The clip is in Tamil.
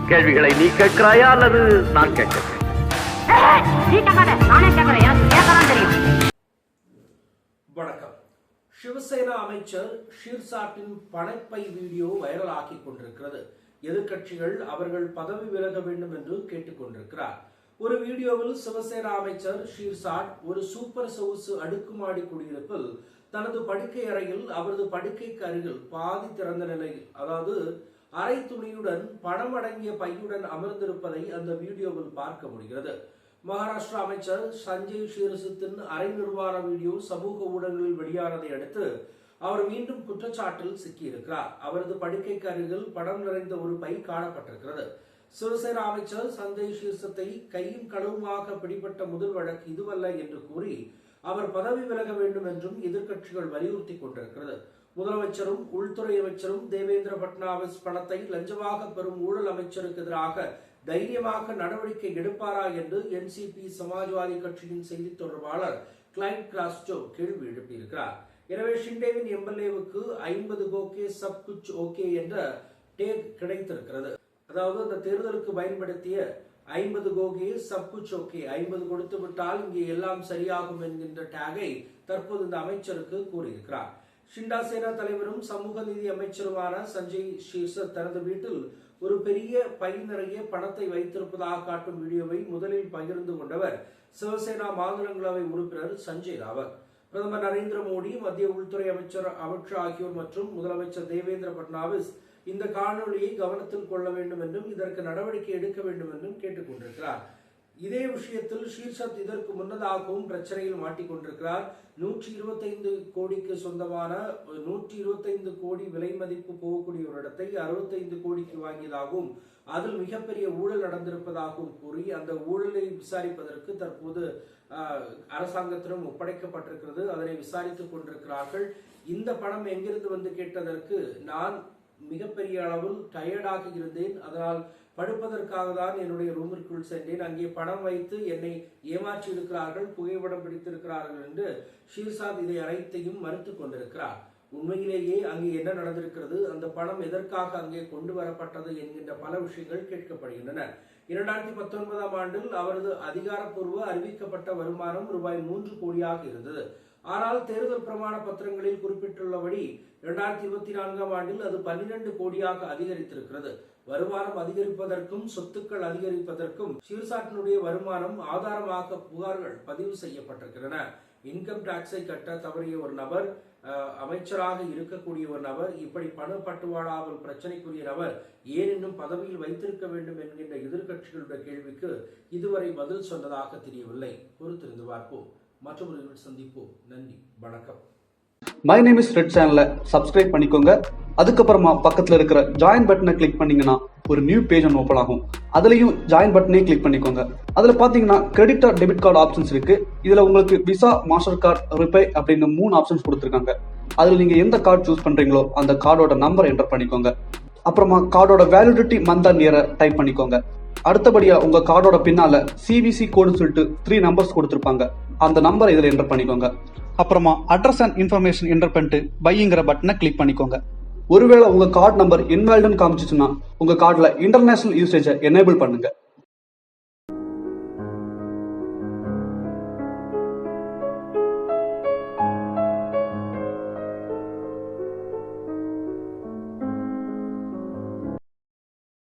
கேள்விகளை நீ கேட்கிறாயா அல்லது நான் கேட்கிறேன்? வணக்கம். சிவசேனா அமைச்சர் ஷிர்சாட்டின் பணப்பை வீடியோ வைரல் ஆக்கிக் கொண்டிருக்கிறது. எதிர்கட்சிகள் அவர்கள் பதவி விலக வேண்டும் என்று கேட்டுக் கொண்டிருக்கிறார். ஒரு வீடியோவில் சிவசேனா அமைச்சர் ஷிர்சாட் ஒரு சூப்பர் சொகுசு அடுக்குமாடி குடியிருப்பில் தனது படுக்கை அறையில் அவரது படுக்கைக்கு அருகில் பாதி திறந்த நிலையில், அதாவது அரை துணியுடன் பணம் அடங்கிய பையுடன் அமர்ந்திருப்பதை அந்த வீடியோவில் பார்க்க முடிகிறது. மகாராஷ்டிரா அமைச்சர் சஞ்சய் ஷிர்சத்தின் அரை நிர்வாண வீடியோ சமூக ஊடகங்களில் வெளியானதை அடுத்து அவர் மீண்டும் குற்றச்சாட்டில் சிக்கியிருக்கிறார். அவரது படுக்கைக்கு அருகில் பணம் நிறைந்த ஒரு பை காணப்பட்டிருக்கிறது. சிவசேனா அமைச்சர் சஞ்சய் ஷிர்சத்தை கையும் களவுமாக பிடிபட்ட முதல் வழக்கு இதுவல்ல என்று கூறி அவர் பதவி விலக வேண்டும் என்றும் எதிர்க்கட்சிகள் வலியுறுத்தி கொண்டிருக்கிறது. முதலமைச்சரும் உள்துறை அமைச்சரும் தேவேந்திர பட்னாவிஸ் பணத்தை லஞ்சமாக பெறும் ஊழல் அமைச்சருக்கு எதிராக தைரியமாக நடவடிக்கை எடுப்பாரா என்று என்சிபி சமாஜ்வாதி கட்சியின் செய்தி தொடர்பாளர் கிளைட் கிராஸ்டோ கேள்வி எழுப்பியிருக்கிறார். எனவே ஷிண்டேவின் எம்எல்ஏவுக்கு 50 கோகே சப் குச் ஓகே என்ற டேக் கிடைத்திருக்கிறது. அதாவது அந்த தேர்தலுக்கு பயன்படுத்திய 50 கோகே சப் குச் ஓகே, 50 கொடுத்து விட்டால் இங்கே எல்லாம் சரியாகும் என்கின்ற டேகை தற்போது இந்த அமைச்சருக்கு கூறியிருக்கிறார். ஷிண்டா சேனா தலைவரும் சமூக நீதி அமைச்சருமான சஞ்சய் ஷிர்சத் தனது வீட்டில் ஒரு பெரிய பை நிறைய பணத்தை வைத்திருப்பதாக காட்டும் வீடியோவை முதலில் பகிர்ந்து கொண்டவர் சிவசேனா மாநிலங்களவை உறுப்பினர் சஞ்சய் ராவத். பிரதமர் நரேந்திர மோடி, மத்திய உள்துறை அமைச்சர் அமித்ஷா ஆகியோர் மற்றும் முதலமைச்சர் தேவேந்திர பட்னாவிஸ் இந்த காணொலியை கவனத்தில் கொள்ள வேண்டும் என்றும் இதற்கு நடவடிக்கை எடுக்க வேண்டும் என்றும் கேட்டுக் கொண்டிருக்கிறார். இதே விஷயத்தில் ஷிர்சத் இதற்கு முன்னதாகவும் பிரச்சனையில் மாட்டிக்கொண்டிருக்கிறார். 125 கோடிக்கு சொந்தமான 125 கோடி விலை மதிப்பு போகக்கூடிய ஒரு இடத்தை 65 கோடிக்கு வாங்கியதாகவும் அதில் மிகப்பெரிய ஊழல் நடந்திருப்பதாகவும் கூறி அந்த ஊழலை விசாரிப்பதற்கு தற்போது அரசாங்கத்திடம் ஒப்படைக்கப்பட்டிருக்கிறது. அதனை விசாரித்துக் கொண்டிருக்கிறார்கள். இந்த பணம் எங்கிருந்து வந்து கேட்டதற்கு நான் மிகப்பெரிய அளவில் டயர்டாக இருந்தேன், அதனால் படுப்பதற்காக தான் என்னுடைய ரூமிற்குள் சென்றேன், அங்கே பணம் வைத்து என்னை ஏமாற்றி இருக்கிறார்கள், புகைப்படம் பிடித்திருக்கிறார்கள் என்று ஷிர்சாத் இதை அனைத்தையும் மறுத்துக் கொண்டிருக்கிறார். உண்மையிலேயே அங்கே என்ன நடந்திருக்கிறது, அந்த பணம் எதற்காக அங்கே கொண்டு வரப்பட்டது என்கின்ற பல விஷயங்கள் கேட்கப்படுகின்றன. 2019ஆம் ஆண்டில் அவரது அதிகாரப்பூர்வ அறிவிக்கப்பட்ட வருமானம் ரூபாய் 3 கோடியாக இருந்தது. ஆனால் தேர்தல் பிரமாண பத்திரங்களில் குறிப்பிட்டுள்ளபடி 2024ஆம் ஆண்டில் அது 12 கோடியாக அதிகரித்திருக்கிறது. வருமானம் அதிகரிப்பதற்கும் சொத்துக்கள் அதிகரிப்பதற்கும் ஷிர்சாட்டினுடைய வருமானம் ஆதாரமாக புகார்கள் பதிவு செய்யப்பட்டிருக்கின்றன. இன்கம் டாக்ஸை கட்ட தவறிய ஒரு நபர், அமைச்சராக இருக்கக்கூடிய ஒரு நபர், இப்படி பண பட்டுவாடாவில் பிரச்சனைக்குரிய நபர் ஏன் இன்னும் பதவியில் வைத்திருக்க வேண்டும் என்கின்ற எதிர்கட்சிகளுடைய கேள்விக்கு இதுவரை பதில் சொன்னதாக தெரியவில்லை. பொறுத்திருந்து பார்ப்போம். மற்றொரு சந்திப்போம். நன்றி, வணக்கம். மை நேம் இஸ் ரெட் சேனலை சப்ஸ்கிரைப் பண்ணிக்கோங்க. அதுக்கப்புறமா பக்கத்தில் இருக்கிற ஜாயின் பட்டனை கிளிக் பண்ணீங்கன்னா ஒரு நியூ பேஜ் ஒன்று ஓப்பன் ஆகும். அதுலயும் ஜாயின் பட்டனே கிளிக் பண்ணிக்கோங்க. அதுல பாத்தீங்கன்னா credit R debit card options இருக்கு. இதுல உங்களுக்கு விசா, மாஸ்டர் கார்டு, ரிப்பே அப்படின்னு 3 ஆப்ஷன்ஸ் கொடுத்துருக்காங்க. அதுல நீங்க எந்த கார்டு சூஸ் பண்றீங்களோ அந்த கார்டோட நம்பர் என்டர் பண்ணிக்கோங்க. அப்புறமா கார்டோட வேலிடிட்டி மந்த் அண்ட் இயரை டைப் பண்ணிக்கோங்க. அடுத்தபடியா உங்க கார்டோட பின்னால சிவிசி கோடுன்னு சொல்லிட்டு 3 நம்பர்ஸ் கொடுத்துருப்பாங்க. அந்த நம்பரை இதுல என்டர் பண்ணிக்கோங்க. அப்புறமா அட்ரஸ் அண்ட் இன்ஃபர்மேஷன் என்டர் பண்ணிட்டு பைங்கிற பட்டனை கிளிக் பண்ணிக்கோங்க. ஒருவேளை உங்க கார்டு நம்பர் இன்வாலிட்னு காமிச்சிச்சுன்னா உங்க கார்டுல இன்டர்நேஷனல் யூசேஜை எனேபிள் பண்ணுங்க.